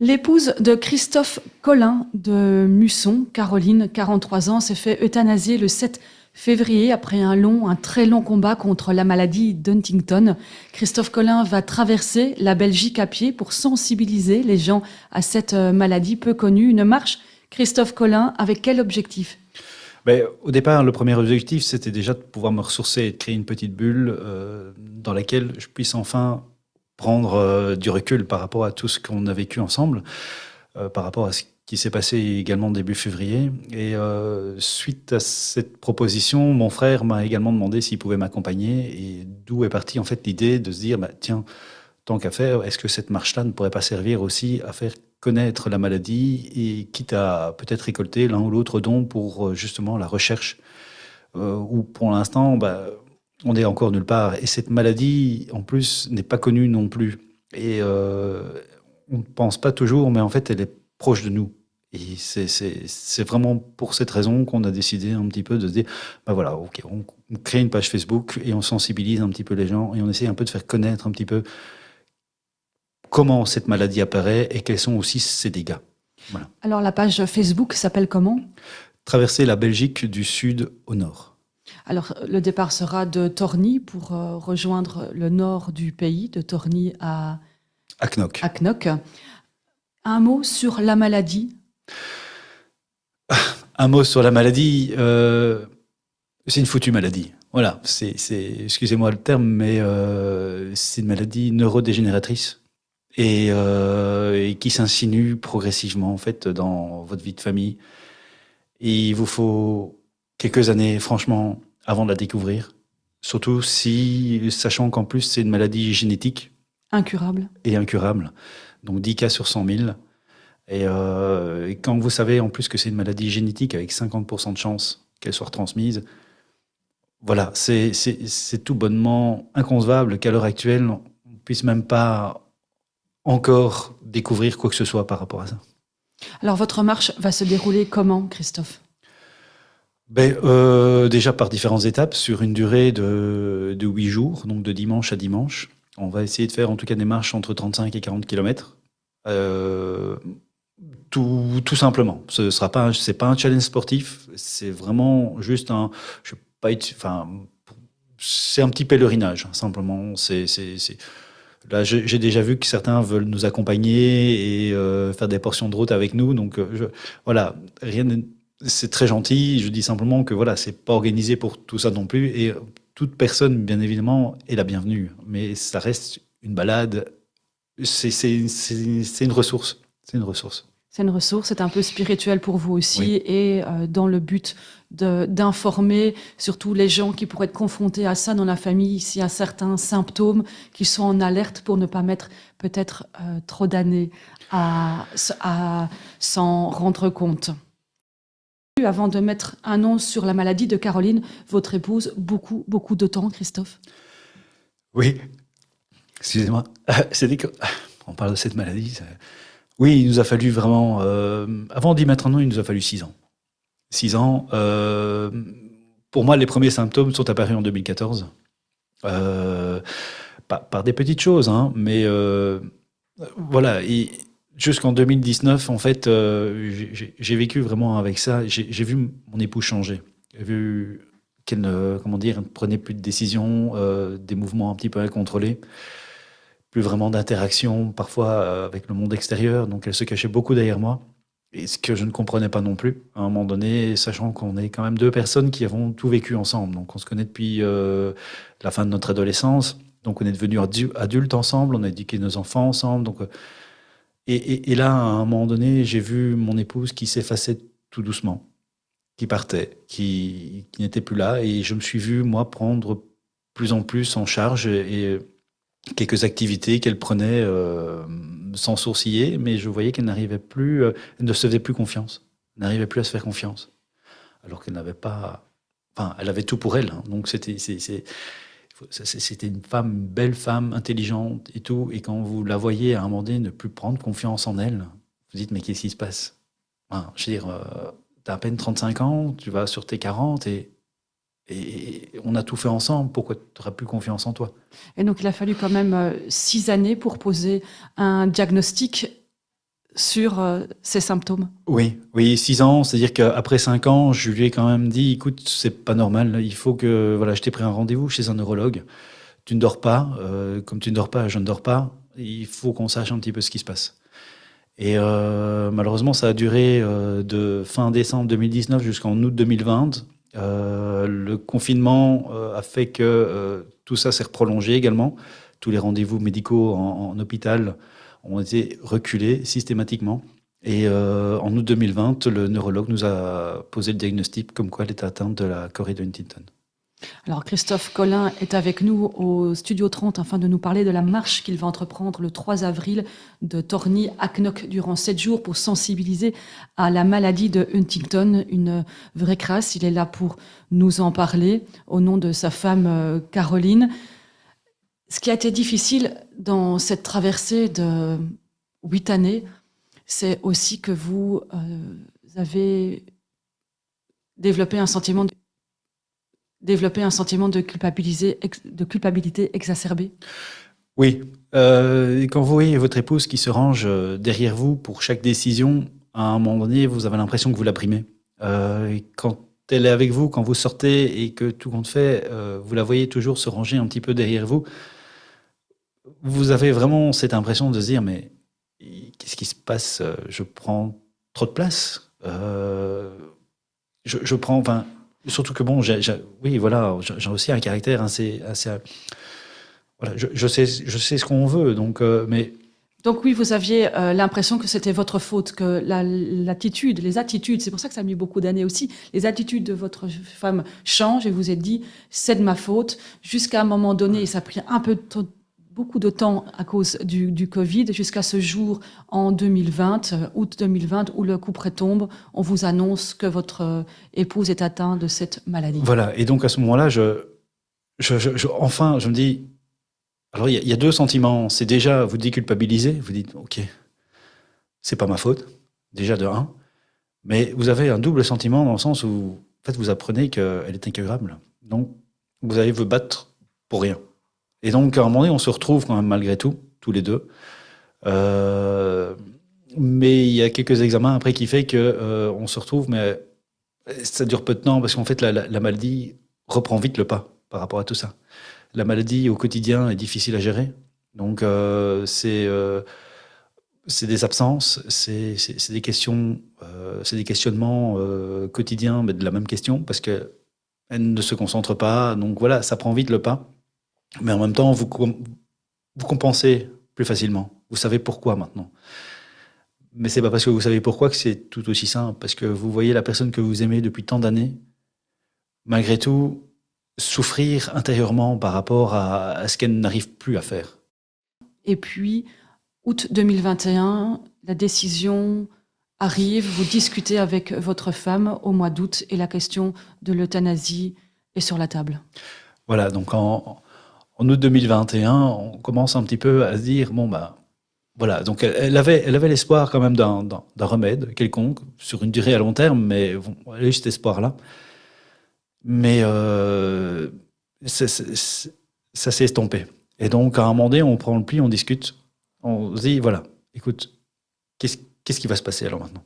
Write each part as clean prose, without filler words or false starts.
L'épouse de Christophe Colin de Musson, Caroline, 43 ans, s'est fait euthanasier le 7 février après un très long combat contre la maladie d'Huntington. Christophe Colin va traverser la Belgique à pied pour sensibiliser les gens à cette maladie peu connue. Une marche, Christophe Colin, avec quel objectif? Au départ, le premier objectif, c'était déjà de pouvoir me ressourcer et de créer une petite bulle dans laquelle je puisse enfin prendre du recul par rapport à tout ce qu'on a vécu ensemble, par rapport à ce qui s'est passé également début février. Et suite à cette proposition, mon frère m'a également demandé s'il pouvait m'accompagner, et d'où est partie en fait l'idée de se dire, tiens, tant qu'à faire, est-ce que cette marche-là ne pourrait pas servir aussi à faire connaître la maladie, et quitte à peut-être récolter l'un ou l'autre don pour justement la recherche, où pour l'instant, on est encore nulle part. Et cette maladie, en plus, n'est pas connue non plus. Et on ne pense pas toujours, mais en fait, elle est proche de nous. Et c'est vraiment pour cette raison qu'on a décidé un petit peu de se dire, voilà, ok, on crée une page Facebook et on sensibilise un petit peu les gens et on essaie un peu de faire connaître un petit peu comment cette maladie apparaît et quels sont aussi ses dégâts. Voilà. Alors la page Facebook s'appelle comment? Traverser la Belgique du sud au nord. Alors le départ sera de Torny pour rejoindre le nord du pays, de Torny à Knock. Knock. Un mot sur la maladie? Un mot sur la maladie, c'est une foutue maladie. Voilà, excusez-moi le terme, mais c'est une maladie neurodégénératrice et qui s'insinue progressivement en fait dans votre vie de famille. Et il vous faut quelques années, franchement, avant de la découvrir. Surtout sachant qu'en plus c'est une maladie génétique. Incurable. Et incurable. Donc 10 cas sur 100 000. Et quand vous savez en plus que c'est une maladie génétique avec 50% de chances qu'elle soit transmise, voilà, c'est tout bonnement inconcevable qu'à l'heure actuelle, on ne puisse même pas encore découvrir quoi que ce soit par rapport à ça. Alors votre marche va se dérouler comment, Christophe? Déjà par différentes étapes, sur une durée de 8 jours, donc de dimanche à dimanche. On va essayer de faire en tout cas des marches entre 35 et 40 km. Tout simplement. C'est pas un challenge sportif, c'est vraiment juste c'est un petit pèlerinage, simplement. Là, j'ai déjà vu que certains veulent nous accompagner et faire des portions de route avec nous. Donc, voilà, c'est très gentil. Je dis simplement que voilà, c'est pas organisé pour tout ça non plus. Et toute personne, bien évidemment, est la bienvenue. Mais ça reste une balade. C'est une ressource. C'est une ressource. C'est une ressource, c'est un peu spirituel pour vous aussi, oui. Et dans le but d'informer surtout les gens qui pourraient être confrontés à ça dans la famille, s'il y a certains symptômes, qui sont en alerte pour ne pas mettre peut-être trop d'années à s'en rendre compte. Avant de mettre un nom sur la maladie de Caroline, votre épouse, beaucoup de temps, Christophe? Oui, excusez-moi, on parle de cette maladie. Oui, il nous a fallu vraiment... avant d'y mettre un nom, il nous a fallu 6 ans. 6 ans. Pour moi, les premiers symptômes sont apparus en 2014. Par des petites choses, hein, mais voilà. Et jusqu'en 2019, en fait, j'ai vécu vraiment avec ça. J'ai vu mon épouse changer. J'ai vu qu'elle ne prenait plus de décisions, des mouvements un petit peu incontrôlés. Plus vraiment d'interaction parfois avec le monde extérieur, donc elle se cachait beaucoup derrière moi, et ce que je ne comprenais pas non plus à un moment donné, sachant qu'on est quand même 2 personnes qui avons tout vécu ensemble, donc on se connaît depuis la fin de notre adolescence, donc on est devenus adultes ensemble, on a éduqué nos enfants ensemble, donc et là à un moment donné j'ai vu mon épouse qui s'effaçait tout doucement, qui partait, qui n'était plus là, et je me suis vu moi prendre plus en plus en charge et quelques activités qu'elle prenait sans sourciller, mais je voyais qu'elle n'arrivait plus, elle ne se faisait plus confiance, elle n'arrivait plus à se faire confiance, alors qu'elle n'avait pas, enfin, elle avait tout pour elle, hein, donc c'était une femme, une belle femme, intelligente et tout, et quand vous la voyez à un moment donné ne plus prendre confiance en elle, vous dites mais qu'est-ce qui se passe? Enfin, je veux dire, t'as à peine 35 ans, tu vas sur tes 40 et on a tout fait ensemble, pourquoi tu n'auras plus confiance en toi? Et donc il a fallu quand même 6 années pour poser un diagnostic. sur ces symptômes. Oui, oui, 6 ans, c'est-à-dire qu'après 5 ans, je lui ai quand même dit, écoute, c'est pas normal, il faut que, voilà, je t'ai pris un rendez-vous chez un neurologue, tu ne dors pas, comme tu ne dors pas, je ne dors pas, il faut qu'on sache un petit peu ce qui se passe. Et malheureusement, ça a duré de fin décembre 2019 jusqu'en août 2020. Le confinement a fait que tout ça s'est prolongé également. Tous les rendez-vous médicaux en hôpital ont été reculés systématiquement. Et en août 2020, le neurologue nous a posé le diagnostic comme quoi elle était atteinte de la chorée de Huntington. Alors Christophe Colin est avec nous au Studio 30 afin de nous parler de la marche qu'il va entreprendre le 3 avril de Torny à Knock durant 7 jours pour sensibiliser à la maladie de Huntington, une vraie crasse. Il est là pour nous en parler au nom de sa femme Caroline. Ce qui a été difficile dans cette traversée de 8 années, c'est aussi que vous avez développé un sentiment de culpabilité exacerbée. Oui, quand vous voyez votre épouse qui se range derrière vous pour chaque décision, à un moment donné, vous avez l'impression que vous la primez. Et quand elle est avec vous, quand vous sortez et que tout compte fait, vous la voyez toujours se ranger un petit peu derrière vous, vous avez vraiment cette impression de se dire, mais qu'est-ce qui se passe? Je prends trop de place. Je prends, enfin, surtout que bon, oui, voilà, j'ai aussi un caractère assez voilà, je sais ce qu'on veut, donc, mais Donc oui, vous aviez l'impression que c'était votre faute, que l'attitude, les attitudes, c'est pour ça que ça a mis beaucoup d'années aussi, les attitudes de votre femme changent et vous êtes dit, c'est de ma faute, jusqu'à un moment donné, et ça a pris beaucoup de temps à cause du Covid, jusqu'à ce jour en 2020, août 2020, où le coup près tombe, on vous annonce que votre épouse est atteinte de cette maladie. Voilà, et donc à ce moment-là, enfin, je me dis, alors il y a deux sentiments, c'est déjà vous déculpabiliser, vous dites, ok, c'est pas ma faute, déjà de un, mais vous avez un double sentiment dans le sens où, en fait, vous apprenez qu'elle est incurable, donc vous allez vous battre pour rien. Et donc, à un moment donné, on se retrouve quand même malgré tout, tous les deux. Mais il y a quelques examens après qui fait que on se retrouve, mais ça dure peu de temps parce qu'en fait, la maladie reprend vite le pas par rapport à tout ça. La maladie au quotidien est difficile à gérer. Donc, c'est des absences, c'est des questions, c'est des questionnements quotidiens, mais de la même question parce que elle ne se concentre pas. Donc voilà, ça prend vite le pas. Mais en même temps, vous compensez plus facilement. Vous savez pourquoi maintenant. Mais c'est pas parce que vous savez pourquoi que c'est tout aussi simple. Parce que vous voyez la personne que vous aimez depuis tant d'années, malgré tout, souffrir intérieurement par rapport à ce qu'elle n'arrive plus à faire. Et puis, août 2021, la décision arrive, vous discutez avec votre femme au mois d'août et la question de l'euthanasie est sur la table. Voilà, donc en août 2021, on commence un petit peu à se dire, bon, bah, voilà, donc elle avait l'espoir quand même d'un remède quelconque, sur une durée à long terme, mais bon, elle a eu cet espoir-là. Mais ça s'est estompé. Et donc, à un moment donné, on prend le pli, on discute, on se dit, voilà, écoute, qu'est-ce qui va se passer alors maintenant?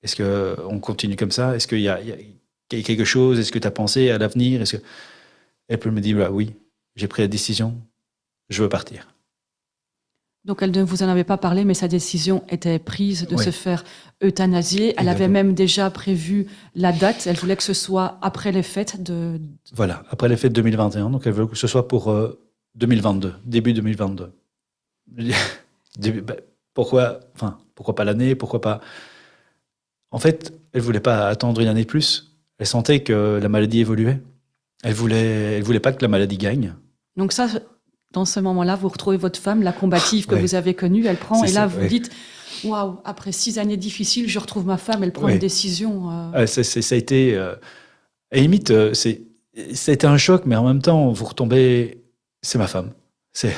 Est-ce qu'on continue comme ça? Est-ce qu'il y a quelque chose? Est-ce que tu as pensé à l'avenir? Elle peut me dire, bah, oui, j'ai pris la décision, je veux partir. Donc elle ne vous en avait pas parlé, mais sa décision était prise de se faire euthanasier. Elle avait même déjà prévu la date. Elle voulait que ce soit après les fêtes de... Voilà, après les fêtes 2021. Donc elle veut que ce soit pour 2022, début 2022. Pourquoi pas l'année? Pourquoi pas... En fait, elle voulait pas attendre une année de plus. Elle sentait que la maladie évoluait. Elle voulait pas que la maladie gagne. Donc ça, dans ce moment-là, vous retrouvez votre femme, la combative que vous avez connue, elle prend, et là, vous dites, waouh, après 6 années difficiles, je retrouve ma femme, elle prend une décision. Ça a été, à la limite, ça a été un choc, mais en même temps, vous retombez, c'est ma femme, c'est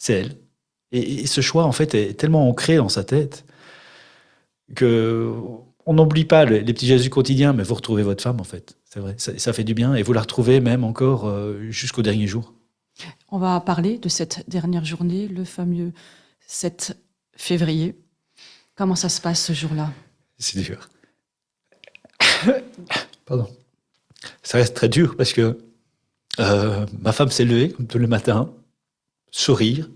elle. Et ce choix, en fait, est tellement ancré dans sa tête que on n'oublie pas les petits gestes du quotidien, mais vous retrouvez votre femme, en fait. C'est vrai, ça fait du bien, et vous la retrouvez même encore jusqu'au dernier jour. On va parler de cette dernière journée, le fameux 7 février. Comment ça se passe ce jour-là? C'est dur. Pardon. Ça reste très dur parce que ma femme s'est levée comme tous les matins, sourire.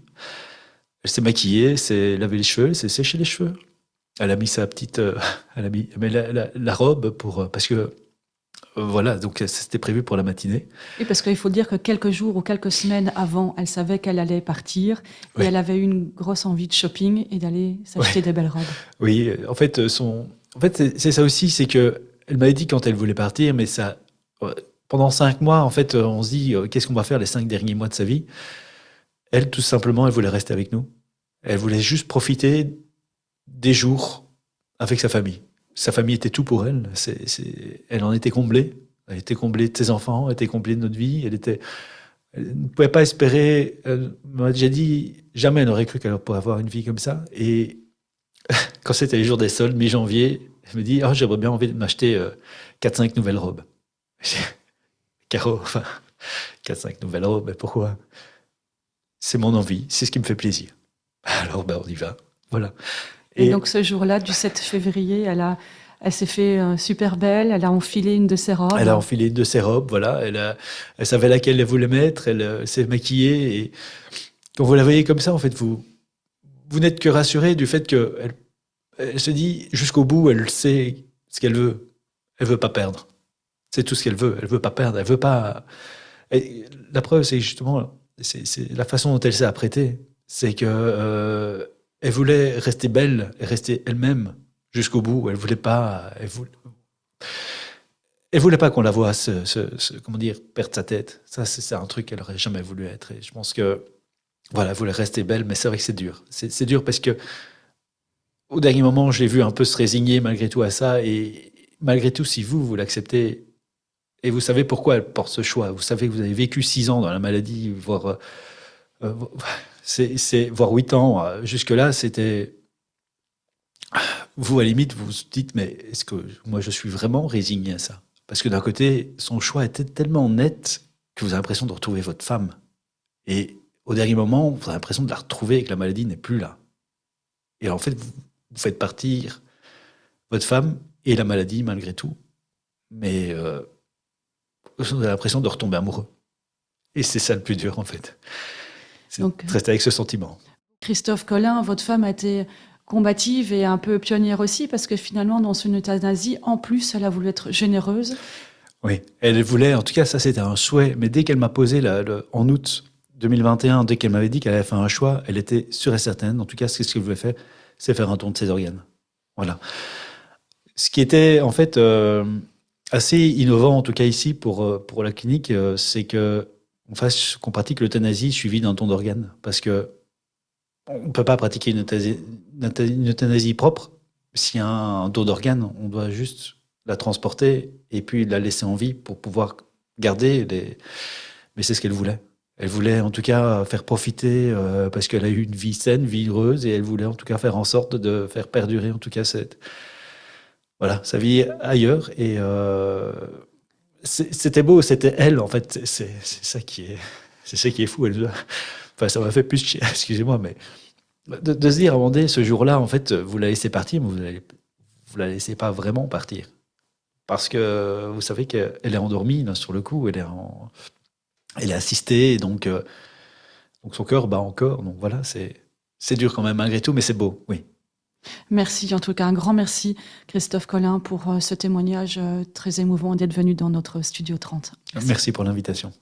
Elle s'est maquillée, elle s'est lavé les cheveux, elle s'est séché les cheveux. Elle a mis sa petite, elle a mis mais la robe pour parce que voilà, donc c'était prévu pour la matinée. Oui, parce qu'il faut dire que quelques jours ou quelques semaines avant, elle savait qu'elle allait partir et Oui. elle avait eu une grosse envie de shopping et d'aller s'acheter des belles robes. Oui, en fait, c'est ça aussi, c'est que elle m'avait dit quand elle voulait partir, mais ça, pendant 5 mois, en fait, on se dit, qu'est-ce qu'on va faire les 5 derniers mois de sa vie? Elle, tout simplement, elle voulait rester avec nous. Elle voulait juste profiter des jours avec sa famille. Sa famille était tout pour elle. Elle en était comblée. Elle était comblée de ses enfants, elle était comblée de notre vie. Elle ne pouvait pas espérer. Elle m'a déjà dit, jamais elle n'aurait cru qu'elle pourrait avoir une vie comme ça. Et quand c'était les jours des soldes, mi-janvier, elle me dit, oh, j'aimerais bien envie de m'acheter 4-5 nouvelles robes. Caro, enfin, 4-5 nouvelles robes, mais pourquoi? C'est mon envie, c'est ce qui me fait plaisir. Alors, on y va. Voilà. Et donc, ce jour-là, du 7 février, elle s'est fait super belle, elle a enfilé une de ses robes. Elle a enfilé une de ses robes, voilà. Elle savait laquelle elle voulait mettre, elle s'est maquillée. Et quand vous la voyez comme ça, en fait, vous n'êtes que rassuré du fait qu'elle elle se dit jusqu'au bout, elle sait ce qu'elle veut. Elle veut pas perdre. C'est tout ce qu'elle veut. Elle veut pas perdre. Elle veut pas. Et la preuve, c'est justement, c'est la façon dont elle s'est apprêtée. C'est que elle voulait rester belle et rester elle-même jusqu'au bout. Elle voulait pas. Elle voulait pas qu'on la voie comment dire, perdre sa tête. Ça, c'est un truc qu'elle aurait jamais voulu être. Et je pense que voilà, elle voulait rester belle, mais c'est vrai que c'est dur. C'est dur parce que au dernier moment, je l'ai vu un peu se résigner malgré tout à ça. Et malgré tout, si vous l'acceptez, et vous savez pourquoi elle porte ce choix, vous savez que vous avez vécu 6 ans dans la maladie, voire, voire 8 ans, jusque-là, c'était... Vous, à la limite, vous vous dites, mais est-ce que moi, je suis vraiment résigné à ça? Parce que d'un côté, son choix était tellement net que vous avez l'impression de retrouver votre femme. Et au dernier moment, vous avez l'impression de la retrouver et que la maladie n'est plus là. Et en fait, vous faites partir votre femme et la maladie malgré tout. Mais vous avez l'impression de retomber amoureux. Et c'est ça le plus dur, en fait. C'est de rester avec ce sentiment. Christophe Colin, votre femme a été combative et un peu pionnière aussi, parce que finalement, dans son euthanasie, en plus, elle a voulu être généreuse. Oui, elle voulait, en tout cas, ça c'était un souhait, mais dès qu'elle m'a posé, en août 2021, dès qu'elle m'avait dit qu'elle avait fait un choix, elle était sûre et certaine, en tout cas, ce qu'elle voulait faire, c'est faire un don de ses organes. Voilà. Ce qui était, en fait, assez innovant, en tout cas ici, pour la clinique, c'est qu'on pratique l'euthanasie suivie d'un don d'organes, parce que on ne peut pas pratiquer une euthanasie propre. S'il y a un don d'organes, on doit juste la transporter et puis la laisser en vie pour pouvoir garder les... Mais c'est ce qu'elle voulait. Elle voulait en tout cas faire profiter, parce qu'elle a eu une vie saine, une vie heureuse, et elle voulait en tout cas faire en sorte de faire perdurer en tout cas sa vie ailleurs. Et c'était beau, c'était elle en fait. C'est ça qui est fou. Enfin, ça m'a fait plus chier, excusez-moi, mais de se dire à un moment donné, ce jour-là, en fait, vous la laissez partir, mais vous la laissez pas vraiment partir. Parce que vous savez qu'elle est endormie, là, sur le coup, elle est assistée, donc son cœur bat encore. Donc voilà, c'est dur quand même, malgré tout, mais c'est beau, oui. Merci, en tout cas, un grand merci, Christophe Colin, pour ce témoignage très émouvant d'être venu dans notre Studio 30. Merci pour l'invitation.